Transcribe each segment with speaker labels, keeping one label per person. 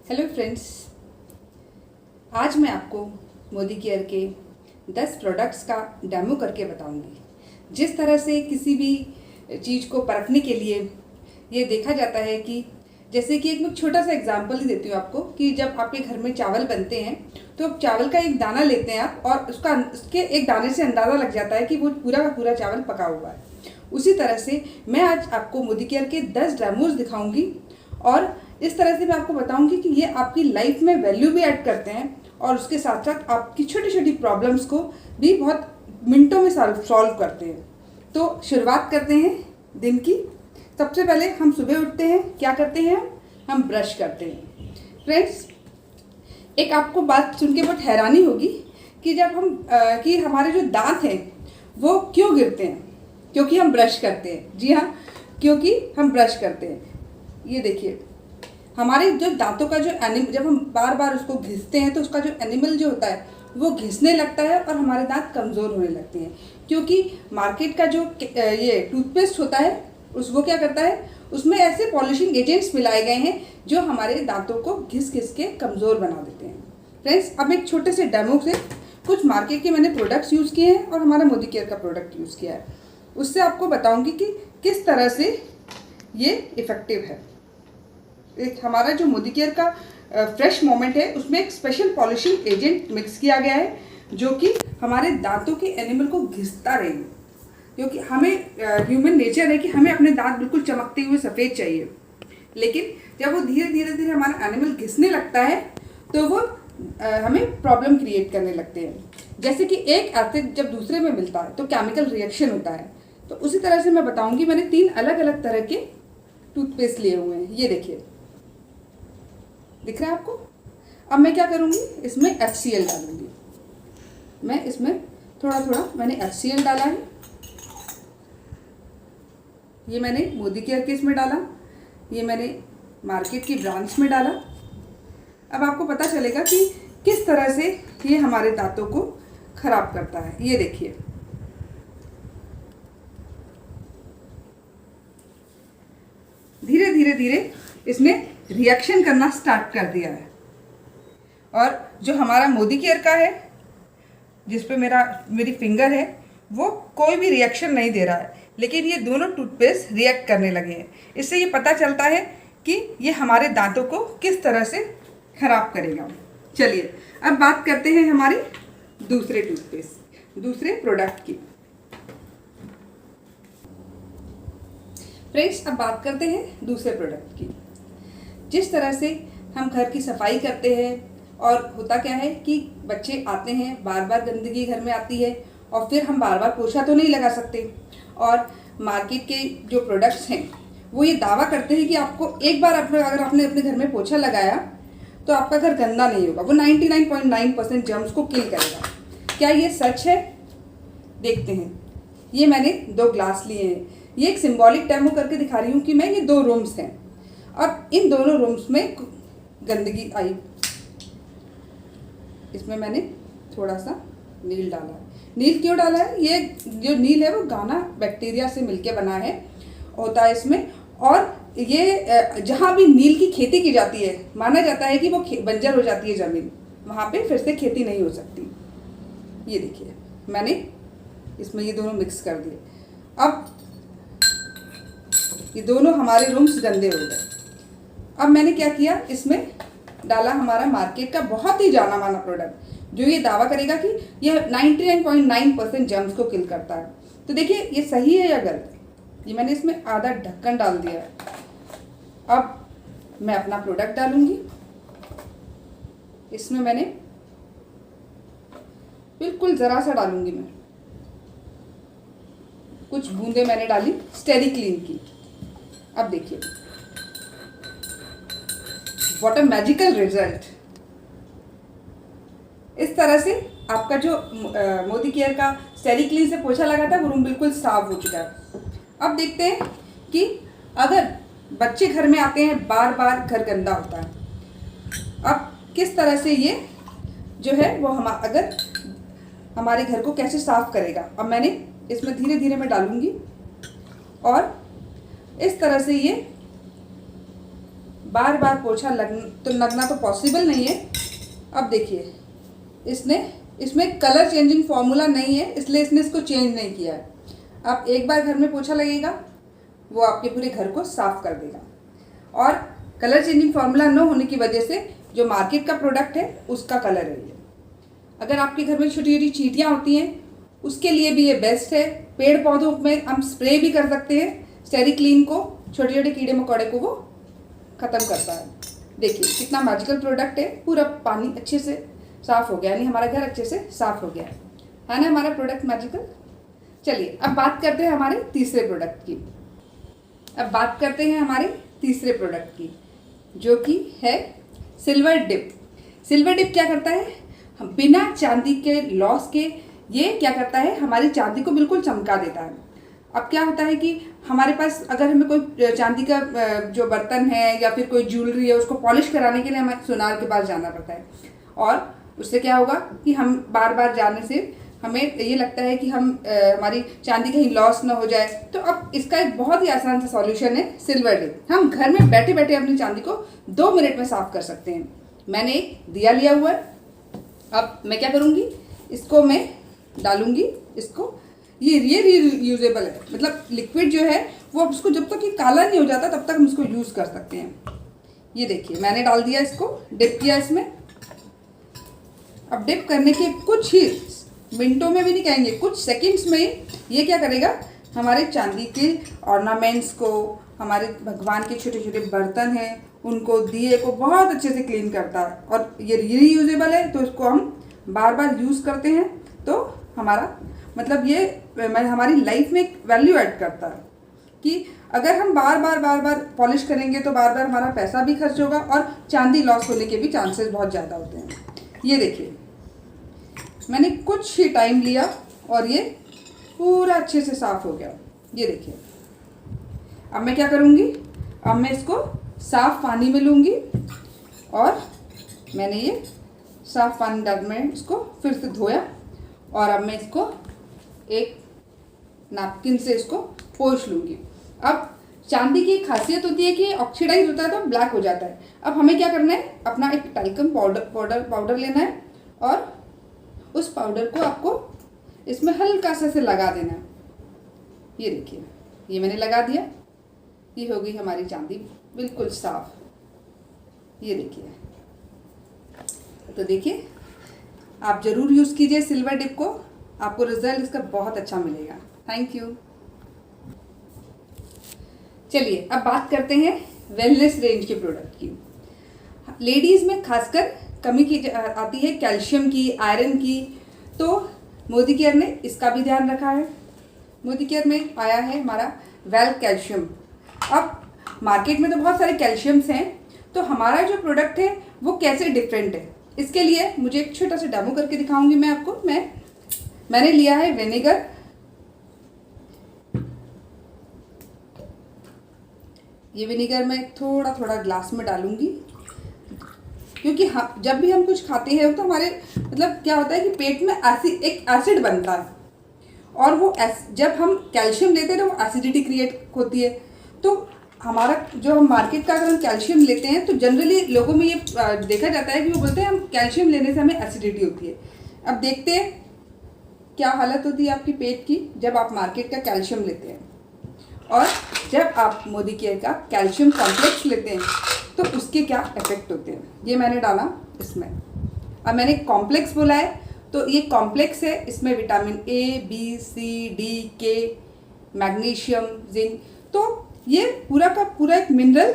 Speaker 1: Hello friends, आज मैं आपको मोदी केयर के 10 प्रोडक्ट्स का डेमो करके बताऊंगी। जिस तरह से किसी भी चीज़ को परखने के लिए ये देखा जाता है कि जैसे कि एक मैं छोटा सा एग्जांपल ही देती हूँ आपको कि जब आपके घर में चावल बनते हैं तो चावल का एक दाना लेते हैं आप और उसके एक दाने से अंदाज़ा लग जाता है कि वो पूरा का पूरा चावल पका हुआ है। उसी तरह से मैं आज आपको मोदी केयर के 10 डेमोज दिखाऊंगी और इस तरह से मैं आपको बताऊंगी कि ये आपकी लाइफ में वैल्यू भी ऐड करते हैं और उसके साथ साथ आपकी छोटी छोटी प्रॉब्लम्स को भी बहुत मिनटों में सॉल्व करते हैं। तो शुरुआत करते हैं दिन की। सबसे पहले हम सुबह उठते हैं, क्या करते हैं? हम ब्रश करते हैं। फ्रेंड्स, एक आपको बात सुन के बहुत हैरानी होगी कि जब हम कि हमारे जो दांत हैं वो क्यों गिरते हैं? क्योंकि हम ब्रश करते हैं। जी हाँ, क्योंकि हम ब्रश करते हैं। ये देखिए, हमारे जो दांतों का जो जब हम बार बार उसको घिसते हैं तो उसका जो एनिमल जो होता है वो घिसने लगता है और हमारे दांत कमज़ोर होने लगते हैं। क्योंकि मार्केट का जो ये टूथपेस्ट होता है वो क्या करता है, उसमें ऐसे पॉलिशिंग एजेंट्स मिलाए गए हैं जो हमारे दांतों को घिस घिस के कमज़ोर बना देते हैं। फ्रेंड्स, अब एक छोटे से डेमो से कुछ मार्केट के मैंने प्रोडक्ट्स यूज़ किए हैं और हमारा मोदी केयर का प्रोडक्ट यूज़ किया है, उससे आपको बताऊँगी कि किस तरह से ये इफ़ेक्टिव है। एक हमारा जो मोदी केयर का फ्रेश मोमेंट है उसमें एक स्पेशल पॉलिशिंग एजेंट मिक्स किया गया है जो कि हमारे दांतों के एनिमल को घिसता रहे। क्योंकि हमें ह्यूमन नेचर है कि हमें अपने दांत बिल्कुल चमकते हुए सफ़ेद चाहिए, लेकिन जब वो धीरे धीरे हमारा एनिमल घिसने लगता है तो वो हमें प्रॉब्लम क्रिएट करने लगते हैं। जैसे कि एक एसिड जब दूसरे में मिलता है तो केमिकल रिएक्शन होता है। तो उसी तरह से मैं बताऊंगी। मैंने 3 अलग अलग तरह के टूथपेस्ट लिए हुए हैं। ये देखिए, दिख रहा है आपको? अब मैं क्या करूँगी, इसमें HCl डालूंगी। मैं इसमें थोड़ा थोड़ा मैंने HCl डाला है। ये मैंने मोदी केयर के इसमें डाला, ये मैंने मार्केट की ब्रांड्स में डाला। अब आपको पता चलेगा कि किस तरह से ये हमारे दांतों को खराब करता है। ये देखिए, धीरे धीरे इसने रिएक्शन करना स्टार्ट कर दिया है। और जो हमारा मोदी केयर का है जिस पे मेरी फिंगर है वो कोई भी रिएक्शन नहीं दे रहा है, लेकिन ये दोनों टूथपेस्ट रिएक्ट करने लगे हैं। इससे ये पता चलता है कि ये हमारे दांतों को किस तरह से खराब करेगा। चलिए अब बात करते हैं हमारे दूसरे प्रोडक्ट की। फ्रेंड्स, अब बात करते हैं दूसरे प्रोडक्ट की। जिस तरह से हम घर की सफाई करते हैं और होता क्या है कि बच्चे आते हैं, बार बार गंदगी घर में आती है और फिर हम बार बार पोछा तो नहीं लगा सकते। और मार्केट के जो प्रोडक्ट्स हैं वो ये दावा करते हैं कि आपको एक बार अगर आपने अपने घर में पोछा लगाया तो आपका घर गंदा नहीं होगा, वो 99.9% जर्म्स को किल करेगा। क्या ये सच है? देखते हैं। ये मैंने 2 ग्लास लिए हैं। ये एक सिंबॉलिक डेमो करके दिखा रही हूँ कि मैं ये 2 रूम्स हैं। अब इन दोनों रूम्स में गंदगी आई, इसमें मैंने थोड़ा सा नील डाला है। नील क्यों डाला है? ये जो नील है वो गाना बैक्टीरिया से मिलके बना है होता है इसमें। और ये जहाँ भी नील की खेती की जाती है माना जाता है कि वो बंजर हो जाती है ज़मीन, वहाँ पे फिर से खेती नहीं हो सकती। ये देखिए, मैंने इसमें ये दोनों मिक्स कर दिए। अब ये दोनों हमारे रूम्स गंदे हो गए। अब मैंने क्या किया, इसमें डाला हमारा मार्केट का बहुत ही जाना माना प्रोडक्ट जो ये दावा करेगा कि यह 99.9% जर्म्स को किल करता है। तो देखिए, ये सही है या गलत? ये मैंने इसमें आधा ढक्कन डाल दिया है। अब मैं अपना प्रोडक्ट डालूंगी। इसमें मैंने बिल्कुल ज़रा सा डालूंगी, मैं कुछ बूंदे मैंने डाली स्टेरी क्लीन की। अब देखिए, व्हाट अ मैजिकल रिजल्ट। इस तरह से आपका जो मोदी केयर का स्टेरी क्लीन से पोछा लगा था वो रूम बिल्कुल साफ हो चुका है। अब देखते हैं कि अगर बच्चे घर में आते हैं, बार बार घर गंदा होता है, अब किस तरह से ये जो है वो अगर हमारे घर को कैसे साफ करेगा। अब मैंने इसमें धीरे धीरे मैं डालूंगी और इस तरह से ये बार बार पोछा लगना तो पॉसिबल नहीं है। अब देखिए इसमें कलर चेंजिंग फार्मूला नहीं है, इसलिए इसने इसको चेंज नहीं किया है। आप एक बार घर में पोछा लगेगा वो आपके पूरे घर को साफ कर देगा। और कलर चेंजिंग फार्मूला न होने की वजह से जो मार्केट का प्रोडक्ट है उसका कलर है ये। अगर आपके घर में छोटी छोटी चींटियाँ होती हैं उसके लिए भी ये बेस्ट है। पेड़ पौधों में हम स्प्रे भी कर सकते हैं, स्टेरिक्लीन को, छोटे छोटे कीड़े मकोड़े को वो ख़त्म करता है। देखिए कितना मैजिकल प्रोडक्ट है, पूरा पानी अच्छे से साफ़ हो गया, यानी हमारा घर अच्छे से साफ़ हो गया है ना हमारा प्रोडक्ट मैजिकल। चलिए अब बात करते हैं हमारे तीसरे प्रोडक्ट की। की जो कि है सिल्वर डिप। सिल्वर डिप क्या करता है, बिना चांदी के लॉस के ये क्या करता है, हमारी चांदी को बिल्कुल चमका देता है। अब क्या होता है कि हमारे पास अगर हमें कोई चांदी का जो बर्तन है या फिर कोई ज्वेलरी है उसको पॉलिश कराने के लिए हमें सुनार के पास जाना पड़ता है, और उससे क्या होगा कि हम बार बार जाने से हमें ये लगता है कि हमारी चांदी कहीं लॉस ना हो जाए। तो अब इसका एक बहुत ही आसान सा सॉल्यूशन है सिल्वर डिप। हम घर में बैठे बैठे अपनी चांदी को 2 मिनट में साफ कर सकते हैं। मैंने एक दिया लिया हुआ है। अब मैं क्या करूँगी, इसको मैं डालूंगी इसको। ये रीयूजेबल है, मतलब लिक्विड जो है वो अब उसको जब तक ये काला नहीं हो जाता तब तक हम इसको यूज़ कर सकते हैं। ये देखिए मैंने डाल दिया, इसको डिप किया इसमें। अब डिप करने के कुछ ही मिनटों में भी नहीं कहेंगे, कुछ सेकंड्स में ये क्या करेगा, हमारे चांदी के ऑर्नामेंट्स को, हमारे भगवान के छोटे छोटे बर्तन हैं उनको, दिए को बहुत अच्छे से क्लीन करता है। और ये रीयूजेबल है तो इसको हम बार बार यूज़ करते हैं, तो हमारा मतलब ये हमारी लाइफ में एक वैल्यू ऐड करता है कि अगर हम बार बार पॉलिश करेंगे तो बार बार हमारा पैसा भी खर्च होगा और चांदी लॉस होने के भी चांसेस बहुत ज़्यादा होते हैं। ये देखिए मैंने कुछ ही टाइम लिया और ये पूरा अच्छे से साफ़ हो गया। ये देखिए अब मैं क्या करूँगी, अब मैं इसको साफ़ पानी में लूँगी और मैंने ये साफ़ पानी डाल में इसको फिर से धोया और अब मैं इसको एक नैपकिन से इसको पोंछ लूँगी। अब चांदी की खासियत होती है कि ऑक्सीडाइज होता है तो ब्लैक हो जाता है। अब हमें क्या करना है, अपना एक टाल्कम पाउडर लेना है और उस पाउडर को आपको इसमें हल्का सा से लगा देना है। ये देखिए ये मैंने लगा दिया, ये हो गई हमारी चांदी बिल्कुल साफ। ये देखिए, तो देखिए आप ज़रूर यूज़ कीजिए सिल्वर डिप को, आपको रिजल्ट इसका बहुत अच्छा मिलेगा। Thank you. चलिए अब बात करते हैं वेलनेस रेंज के प्रोडक्ट की। लेडीज़ में खासकर कमी की आती है कैल्शियम की, आयरन की, तो मोदी केयर ने इसका भी ध्यान रखा है। मोदी केयर में आया है हमारा वेल कैल्शियम। अब मार्केट में तो बहुत सारे कैल्शियम्स हैं, तो हमारा जो प्रोडक्ट है वो कैसे डिफरेंट है, इसके लिए मुझे एक छोटा सा डेमो करके दिखाऊंगी मैं आपको। मैंने लिया है विनेगर। ये विनेगर मैं थोड़ा थोड़ा ग्लास में डालूंगी, क्योंकि जब भी हम कुछ खाते हैं तो हमारे मतलब क्या होता है कि पेट में एक एसिड बनता है, और वो जब हम कैल्शियम लेते हैं तो वो एसिडिटी क्रिएट होती है। तो हमारा जो हम मार्केट का अगर हम कैल्शियम लेते हैं तो जनरली लोगों में ये देखा जाता है कि वो बोलते हैं हम कैल्शियम लेने से हमें एसिडिटी होती है। अब देखते हैं क्या हालत होती है आपकी पेट की जब आप मार्केट का कैल्शियम लेते हैं और जब आप मोदी केयर का कैल्शियम कॉम्प्लेक्स लेते हैं तो उसके क्या इफेक्ट होते हैं। ये मैंने डाला इसमें। अब मैंने कॉम्प्लेक्स बोला है तो ये कॉम्प्लेक्स है, इसमें vitamin A, B, C, D, K, magnesium, zinc, तो ये पूरा का पूरा एक मिनरल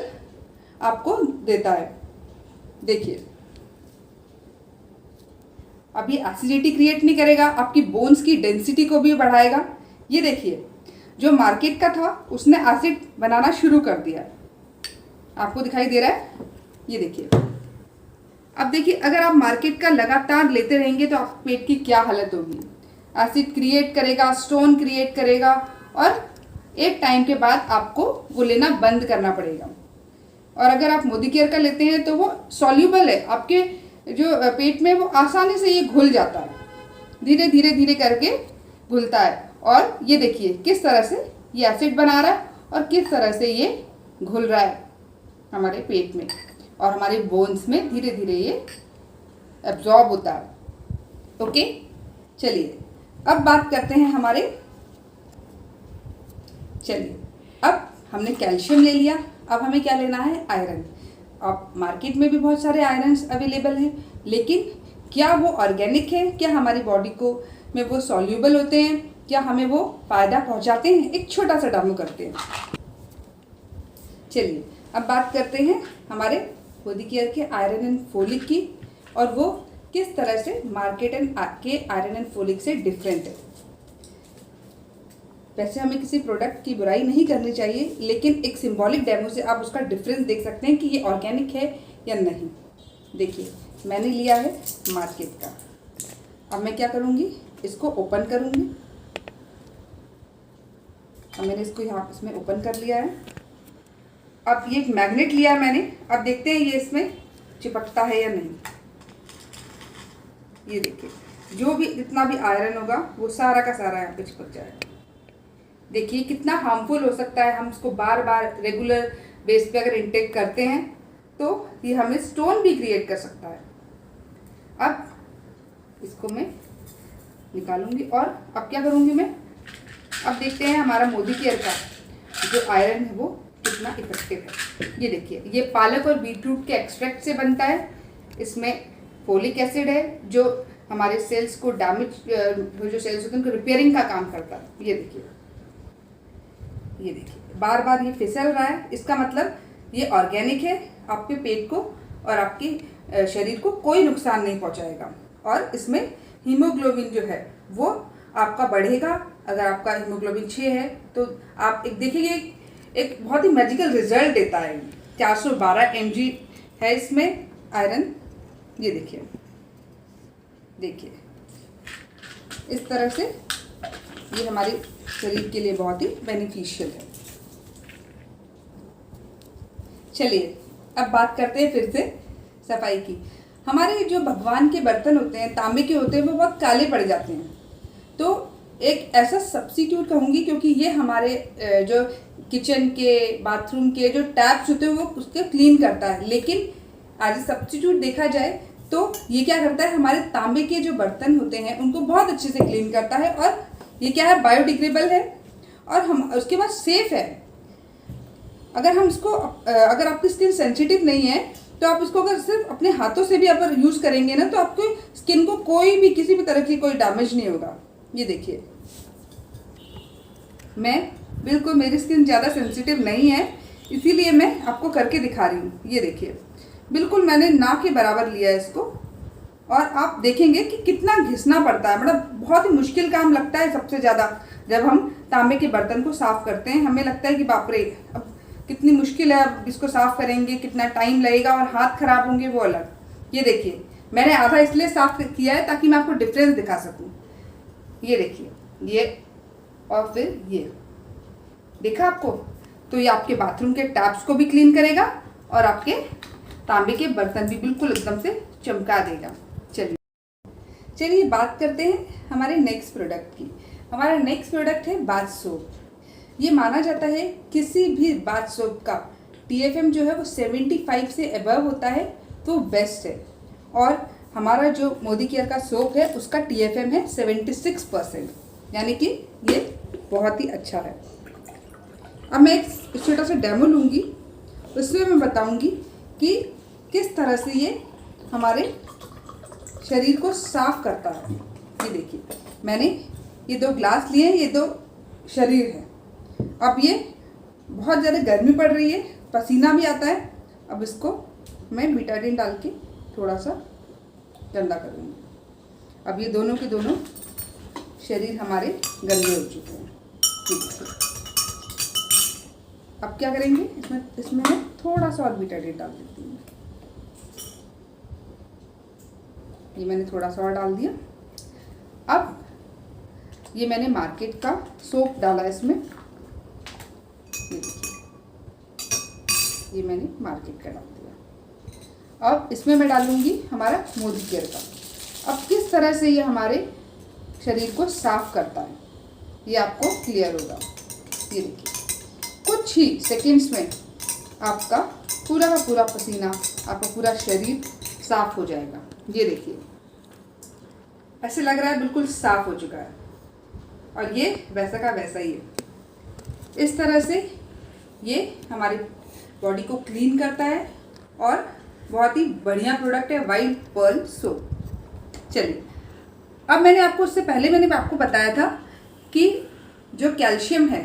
Speaker 1: आपको देता है। देखिए अब ये एसिडिटी क्रिएट नहीं करेगा, आपकी बोन्स की डेंसिटी को भी बढ़ाएगा। ये देखिए जो मार्केट का था उसने एसिड बनाना शुरू कर दिया, आपको दिखाई दे रहा है। ये देखिए, अब देखिए अगर आप मार्केट का लगातार लेते रहेंगे तो आप पेट की क्या हालत होगी। एसिड क्रिएट करेगा, स्टोन क्रिएट करेगा, और एक टाइम के बाद आपको वो लेना बंद करना पड़ेगा। और अगर आप मोदी केयर का लेते हैं तो वो सॉल्यूबल है, आपके जो पेट में वो आसानी से ये घुल जाता है, धीरे धीरे धीरे करके घुलता है। और ये देखिए किस तरह से ये एसिड बना रहा है और किस तरह से ये घुल रहा है। हमारे पेट में और हमारे बोन्स में धीरे धीरे ये एब्जॉर्ब होता है। ओके, चलिए अब बात करते हैं अब हमने कैल्शियम ले लिया, अब हमें क्या लेना है? आयरन। अब मार्केट में भी बहुत सारे आयरन्स अवेलेबल हैं, लेकिन क्या वो ऑर्गेनिक है? क्या हमारी बॉडी को में वो सॉल्यूबल होते हैं? क्या हमें वो फ़ायदा पहुंचाते हैं? एक छोटा सा डेमो करते हैं। चलिए अब बात करते हैं हमारे बॉडी केयर के आयरन एंड फोलिक की, और वो किस तरह से मार्केट के आयरन एंड फोलिक से डिफरेंट है। वैसे हमें किसी प्रोडक्ट की बुराई नहीं करनी चाहिए, लेकिन एक सिंबॉलिक डेमो से आप उसका डिफरेंस देख सकते हैं कि ये ऑर्गेनिक है या नहीं। देखिए, मैंने लिया है मार्केट का। अब मैं क्या करूँगी? इसको ओपन करूँगी। अब मैंने इसको यहाँ इसमें ओपन कर लिया है। अब ये एक मैग्नेट लिया है मैंने। अब देखते हैं ये इसमें चिपकता है या नहीं। ये देखिए, जो भी जितना भी आयरन होगा वो सारा का सारा यहाँ पे चिपक जाएगा। देखिए कितना हार्मफुल हो सकता है। हम इसको बार बार रेगुलर बेस पे अगर इंटेक करते हैं तो ये हमें स्टोन भी क्रिएट कर सकता है। अब इसको मैं निकालूंगी और अब क्या करूंगी मैं? अब देखते हैं हमारा मोदी केयर का जो आयरन है वो कितना इफेक्टिव है। ये देखिए, ये पालक और बीटरूट के एक्सट्रैक्ट से बनता है। इसमें फोलिक एसिड है जो हमारे सेल्स को डैमेज, जो सेल्स होते हैं उनको रिपेयरिंग का काम करता है। ये देखिए बार बार ये फिसल रहा है, इसका मतलब ये ऑर्गेनिक है। आपके पेट को और आपके शरीर को कोई नुकसान नहीं पहुंचाएगा। और इसमें हीमोग्लोबिन जो है वो आपका बढ़ेगा। अगर आपका हीमोग्लोबिन 6 है तो आप एक देखिए, एक बहुत ही मैजिकल रिजल्ट देता है। 412 mg है इसमें आयरन। ये देखिए इस तरह से ये हमारे शरीर के लिए बहुत ही बेनिफिशियल है। चलिए अब बात करते हैं फिर से सफाई की। हमारे जो भगवान के बर्तन होते हैं, तांबे के होते हैं, वो बहुत काले पड़ जाते हैं। तो एक ऐसा सब्स्टिट्यूट कहूँगी, क्योंकि ये हमारे जो किचन के, बाथरूम के जो टैप्स होते हैं वो उसको क्लीन करता है। लेकिन आज सब्स्टिट्यूट देखा जाए तो ये क्या करता है? हमारे तांबे के जो बर्तन होते हैं उनको बहुत अच्छे से क्लीन करता है। और ये क्या है? बायोडिग्रेडेबल है और हम उसके बाद सेफ है। अगर हम इसको अगर आपकी स्किन सेंसिटिव नहीं है तो आप इसको अगर सिर्फ अपने हाथों से भी अगर यूज़ करेंगे ना तो आपको स्किन को कोई भी किसी भी तरह की कोई डैमेज नहीं होगा। ये देखिए, मैं बिल्कुल, मेरी स्किन ज़्यादा सेंसिटिव नहीं है इसीलिए मैं आपको करके दिखा रही हूँ। ये देखिए, बिल्कुल मैंने ना के बराबर लिया है इसको, और आप देखेंगे कि कितना घिसना पड़ता है। मतलब बहुत ही मुश्किल काम लगता है सबसे ज़्यादा जब हम तांबे के बर्तन को साफ़ करते हैं। हमें लगता है कि बाप रे, अब कितनी मुश्किल है, अब इसको साफ़ करेंगे, कितना टाइम लगेगा और हाथ खराब होंगे, वो अलग। ये देखिए, मैंने आधा इसलिए साफ़ किया है ताकि मैं आपको डिफरेंस दिखा सकूँ। ये देखिए, ये और फिर ये देखा आपको? तो ये आपके बाथरूम के टैप्स को भी क्लीन करेगा और आपके तांबे के बर्तन भी बिल्कुल एकदम से चमका देगा। चलिए बात करते हैं हमारे नेक्स्ट प्रोडक्ट की। हमारा नेक्स्ट प्रोडक्ट है बाथ सोप। ये माना जाता है किसी भी बाथ सोप का TFM जो है वो 75 से अबव होता है तो बेस्ट है। और हमारा जो मोदी केयर का सोप है उसका TFM है 76%, यानी कि ये बहुत ही अच्छा है। अब मैं एक छोटा सा डेमो लूँगी, उसमें मैं बताऊँगी कि किस तरह से ये हमारे शरीर को साफ करता है। ये देखिए, मैंने ये 2 ग्लास लिए हैं, ये 2 शरीर है। अब ये बहुत ज़्यादा गर्मी पड़ रही है, पसीना भी आता है। अब इसको मैं बीटाडीन डाल के थोड़ा सा गंदा करूँगी। अब ये दोनों के दोनों शरीर हमारे गंदे हो चुके हैं। ठीक है, अब क्या करेंगे? इसमें मैं थोड़ा सा और बीटाडीन डाल देती हूँ। ये मैंने थोड़ा सा और डाल दिया। अब ये मैंने मार्केट का सोप डाला इसमें। ये देखिए, ये मैंने मार्केट का डाल दिया। अब इसमें मैं डालूंगी हमारा मोदी केयर का। अब किस तरह से ये हमारे शरीर को साफ करता है ये आपको क्लियर होगा। ये देखिए, कुछ ही सेकंड्स में आपका पूरा का पूरा पसीना, आपका पूरा शरीर साफ हो जाएगा। ये देखिए, ऐसे लग रहा है बिल्कुल साफ हो चुका है और ये वैसा का वैसा ही है। इस तरह से ये हमारी बॉडी को क्लीन करता है और बहुत ही बढ़िया प्रोडक्ट है वाइल्ड पर्ल सोप। चलिए, अब मैंने आपको उससे पहले मैंने आपको बताया था कि जो कैल्शियम है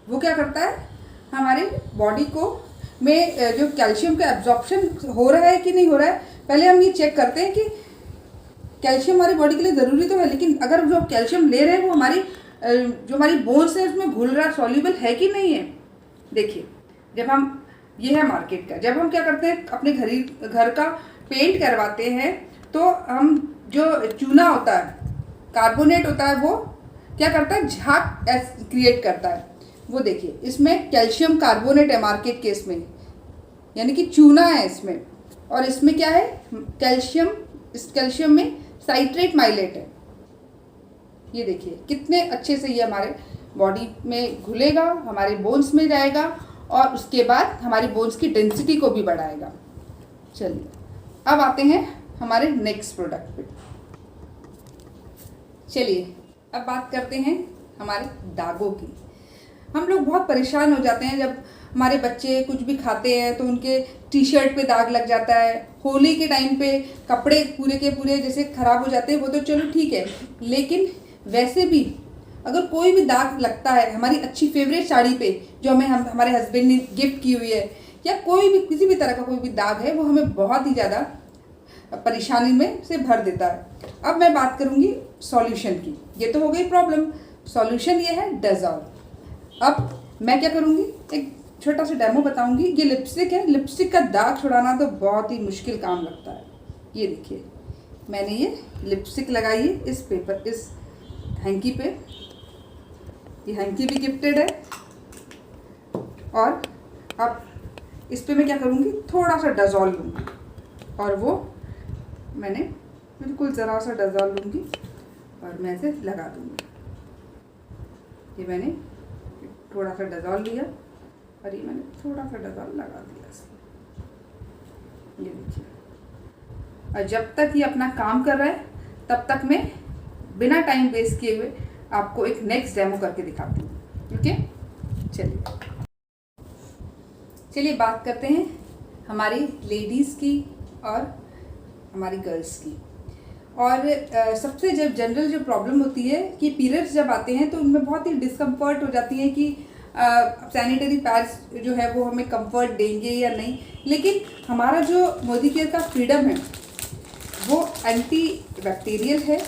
Speaker 1: वो क्या करता है, हमारे बॉडी को में जो कैल्शियम का एब्जॉर्प्शन हो रहा है कि नहीं हो रहा है, पहले हम ये चेक करते हैं कि कैल्शियम हमारी बॉडी के लिए ज़रूरी तो है, लेकिन अगर जो कैल्शियम ले रहे हैं वो हमारी जो हमारी बोन्स है उसमें घुल रहा, सॉल्युबल है कि नहीं है। देखिए, जब हम, ये है मार्केट का, जब हम क्या करते हैं अपने घर का पेंट करवाते हैं तो हम जो चूना होता है, कार्बोनेट होता है, वो क्या करता है, झाग क्रिएट करता है। वो देखिए, इसमें कैल्शियम कार्बोनेट है मार्केट के, इसमें यानी कि चूना है इसमें, और इसमें क्या है, कैल्शियम, इस कैल्शियम में साइट्रेट माइलेट है। ये देखिए कितने अच्छे से ये हमारे बॉडी में घुलेगा, हमारे बोन्स में जाएगा और उसके बाद हमारी बोन्स की डेंसिटी को भी बढ़ाएगा। चलिए, अब आते हैं हमारे नेक्स्ट प्रोडक्ट पे। चलिए, अब बात करते हैं हमारे दागों की। हम लोग बहुत परेशान हो जाते हैं जब हमारे बच्चे कुछ भी खाते हैं तो उनके टी शर्ट पे दाग लग जाता है। होली के टाइम पे कपड़े पूरे के पूरे जैसे ख़राब हो जाते हैं, वो तो चलो ठीक है, लेकिन वैसे भी अगर कोई भी दाग लगता है हमारी अच्छी फेवरेट साड़ी पे जो हमारे हस्बैंड ने गिफ्ट की हुई है, या कोई भी किसी भी तरह का कोई भी दाग है, वो हमें बहुत ही ज़्यादा परेशानी में से भर देता है। अब मैं बात करूँगी सॉल्यूशन की। ये तो हो गई प्रॉब्लम, सॉल्यूशन ये है डेज़ॉल। अब मैं क्या करूँगी, एक छोटा सा डेमो बताऊँगी। ये लिपस्टिक है, लिपस्टिक का दाग छुड़ाना तो बहुत ही मुश्किल काम लगता है। ये देखिए, मैंने ये लिपस्टिक लगाई है इस पेपर, इस हैंकी पे। ये हैंकी भी गिफ्टेड है। और अब इस पे मैं क्या करूँगी, थोड़ा सा डेज़ॉल लूँगी और वो मैंने बिल्कुल ज़रा सा डेज़ॉल लूँगी और मैं इसे लगा दूँगी। ये मैंने थोड़ा सा डेज़ॉल लिया और ये मैंने थोड़ा सा डेज़ॉल लगा दिया इसमें। ये देखिए, और जब तक ये अपना काम कर रहा है तब तक मैं बिना टाइम वेस्ट किए हुए आपको एक नेक्स्ट डेमो करके दिखाती हूँ। ओके, चलिए बात करते हैं हमारी लेडीज़ की और हमारी गर्ल्स की। और सबसे जब जनरल जो प्रॉब्लम होती है कि पीरियड्स जब आते हैं तो उनमें बहुत ही डिस्कम्फर्ट हो जाती है कि सैनिटरी पैड्स जो है वो हमें कंफर्ट देंगे या नहीं। लेकिन हमारा जो मोदी केयर का फ्रीडम है वो एंटी बैक्टीरियल है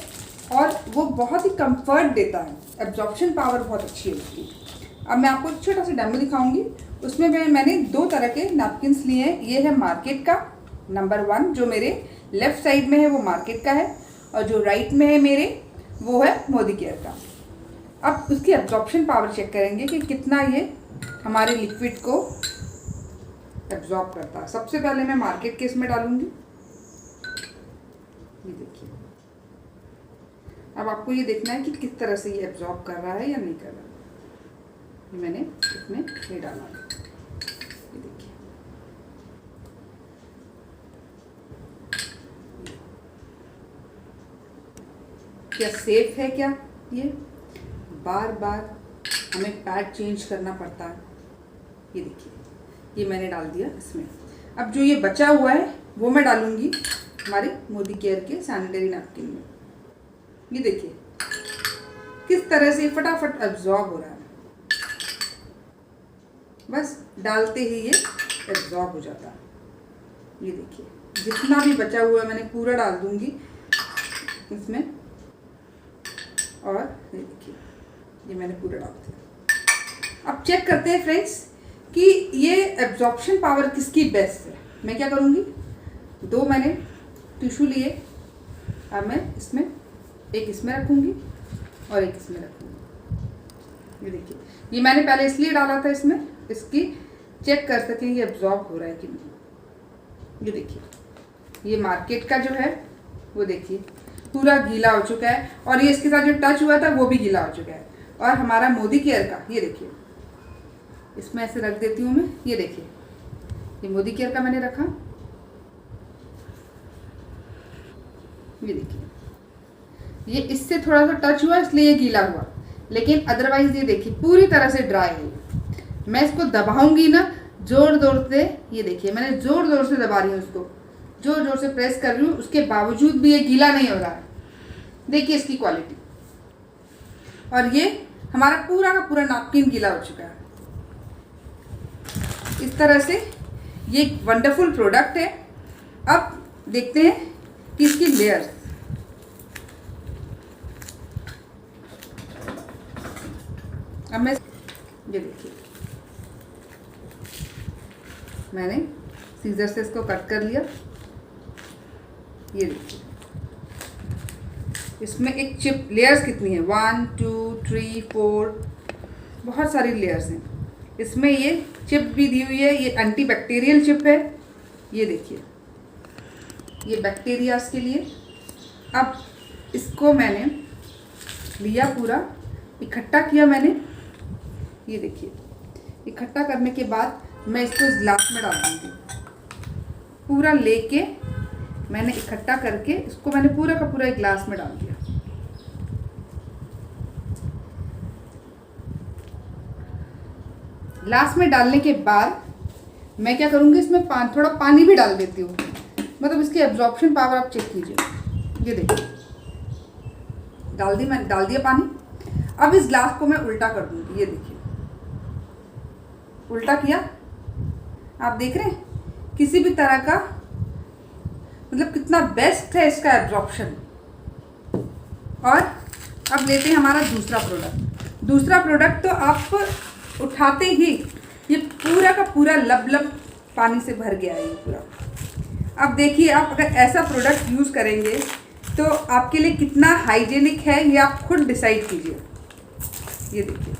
Speaker 1: और वो बहुत ही कंफर्ट देता है, एब्जॉर्प्शन पावर बहुत अच्छी होती है। अब मैं आपको एक छोटा सा डेमो दिखाऊंगी। उसमें मैंने 2 तरह के नैपकिन्स लिए हैं। ये है मार्केट का नंबर 1, जो मेरे लेफ़्ट साइड में है वो मार्केट का है, और जो राइट में है मेरे वो है मोदी केयर का। अब उसकी एब्जॉर्प्शन पावर चेक करेंगे कि कितना ये हमारे लिक्विड को एब्जॉर्ब करता है। सबसे पहले मैं मार्केट के इसमें डालूंगी। ये देखिए, अब आपको ये देखना है कि किस तरह से ये एब्जॉर्ब कर रहा है या नहीं कर रहा है। ये मैंने इसमें ये डाला है। ये देखिए, क्या सेफ है क्या? ये बार बार हमें पैड चेंज करना पड़ता है। ये देखिए, ये मैंने डाल दिया इसमें। अब जो ये बचा हुआ है वो मैं डालूंगी हमारे मोदी केयर के सैनिटरी नैपकिन में। ये देखिए किस तरह से फटाफट एब्जॉर्ब हो रहा है, बस डालते ही ये एब्जॉर्ब हो जाता है। ये देखिए, जितना भी बचा हुआ है मैंने पूरा डाल दूंगी इसमें, और ये देखिए ये मैंने पूरा डाल दिया। अब चेक करते हैं फ्रेंड्स कि ये एब्जॉर्प्शन पावर किसकी बेस्ट है। मैं क्या करूँगी, 2 मैंने टिश्यू लिए, अब मैं इसमें एक इसमें रखूँगी और एक इसमें रखूँगी। ये देखिए, ये मैंने पहले इसलिए डाला था इसमें, इसकी चेक कर सकें ये एब्जॉर्ब हो रहा है कि नहीं। ये देखिए, ये मार्केट का जो है वो देखिए पूरा गीला हो चुका है, और ये इसके साथ जो टच हुआ था वो भी गीला हो चुका है। और हमारा मोदी केयर का ये देखिए, इसमें ऐसे रख देती हूँ मैं। ये देखिए ये मोदी केयर का मैंने रखा, ये देखिए ये इससे थोड़ा सा टच हुआ इसलिए ये गीला हुआ, लेकिन अदरवाइज ये देखिए पूरी तरह से ड्राई है। मैं इसको दबाऊंगी ना जोर जोर से, ये देखिए मैंने जोर जोर से दबा रही हूँ, इसको जोर जोर से प्रेस कर रही हूँ, उसके बावजूद भी ये गीला नहीं हो रहा है। देखिए इसकी क्वालिटी, और ये हमारा पूरा का पूरा नैपकिन गीला हो चुका है। इस तरह से ये एक वंडरफुल प्रोडक्ट है। अब देखते हैं कि इसकी लेयर्स, अब मैं ये देखिए मैंने सीजर से इसको कट कर लिया। ये देखिए इसमें एक चिप लेयर्स कितनी है, 1 2 3 4, बहुत सारी लेयर्स हैं इसमें। ये चिप भी दी हुई है, ये एंटी बैक्टीरियल चिप है। ये देखिए ये बैक्टीरियाज के लिए। अब इसको मैंने लिया, पूरा इकट्ठा किया मैंने। ये देखिए इकट्ठा करने के बाद मैं इसको इस ग्लास में डाल दूँगी। पूरा लेके मैंने इकट्ठा करके इसको मैंने पूरा का पूरा एक ग्लास में डाल दिया। ग्लास में डालने के बाद मैं क्या करूँगी, इसमें थोड़ा पानी भी डाल देती हूँ, मतलब इसकी एब्जॉर्प्शन पावर आप चेक कीजिए। ये देखिए मैंने डाल दिया पानी। अब इस ग्लास को मैं उल्टा कर दूँगी। ये देखिए उल्टा किया, आप देख रहे हैं किसी भी तरह का, मतलब कितना बेस्ट है इसका एब्जॉर्प्शन। और अब लेते हैं हमारा दूसरा प्रोडक्ट। दूसरा प्रोडक्ट तो आप उठाते ही ये पूरा का पूरा लब पानी से भर गया है ये पूरा। अब देखिए आप अगर ऐसा प्रोडक्ट यूज़ करेंगे तो आपके लिए कितना हाइजेनिक है ये आप खुद डिसाइड कीजिए। ये देखिए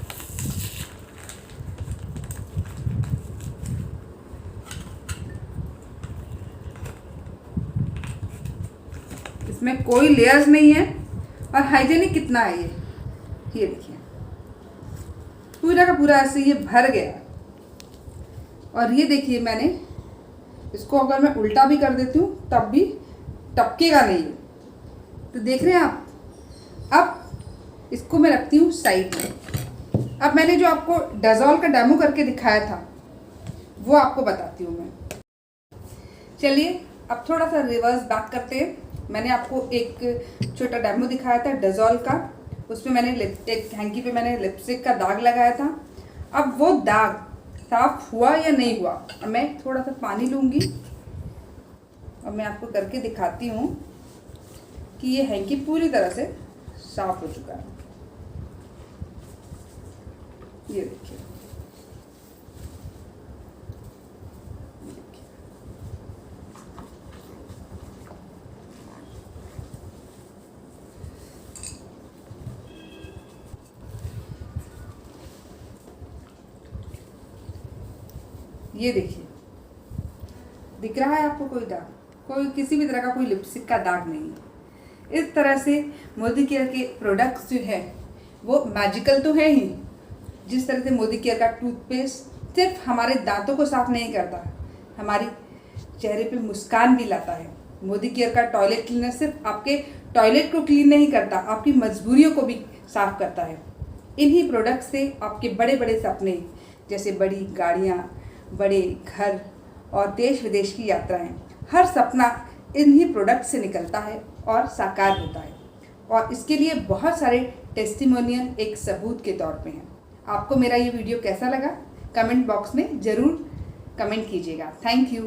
Speaker 1: इसमें कोई लेयर्स नहीं है, और हाइजेनिक कितना है ये देखिए पूरा का पूरा ऐसे ये भर गया। और ये देखिए मैंने इसको अगर मैं उल्टा भी कर देती हूँ तब भी टपकेगा नहीं। तो देख रहे हैं आप। अब इसको मैं रखती हूँ साइड में। अब मैंने जो आपको डेज़ोल का डेमो करके दिखाया था वो आपको बताती हूँ मैं। चलिए अब थोड़ा सा रिवर्स बैक करते हैं। मैंने आपको एक छोटा डेमो दिखाया था डेज़ोल का, उसमें मैंने एक हैंकी पे मैंने लिपस्टिक का दाग लगाया था। अब वो दाग साफ हुआ या नहीं हुआ, अब मैं थोड़ा सा पानी लूँगी और मैं आपको करके दिखाती हूँ कि ये हैंकी पूरी तरह से साफ हो चुका है। ये देखिए ये देखिए दिख रहा है आपको कोई दाग, कोई किसी भी तरह का कोई लिपस्टिक का दाग नहीं है। इस तरह से मोदी केयर के प्रोडक्ट्स जो है वो मैजिकल तो है ही। जिस तरह से मोदी केयर का टूथपेस्ट सिर्फ हमारे दांतों को साफ नहीं करता, हमारी चेहरे पे मुस्कान भी लाता है। मोदी केयर का टॉयलेट क्लीनर सिर्फ आपके टॉयलेट को क्लीन नहीं करता, आपकी मजबूरियों को भी साफ करता है। इन्हीं प्रोडक्ट से आपके बड़े बड़े सपने जैसे बड़ी गाड़ियाँ, बड़े घर और देश विदेश की यात्राएं, हर सपना इन्हीं प्रोडक्ट से निकलता है और साकार होता है। और इसके लिए बहुत सारे टेस्टिमोनियल एक सबूत के तौर पे हैं। आपको मेरा ये वीडियो कैसा लगा कमेंट बॉक्स में ज़रूर कमेंट कीजिएगा। Thank you.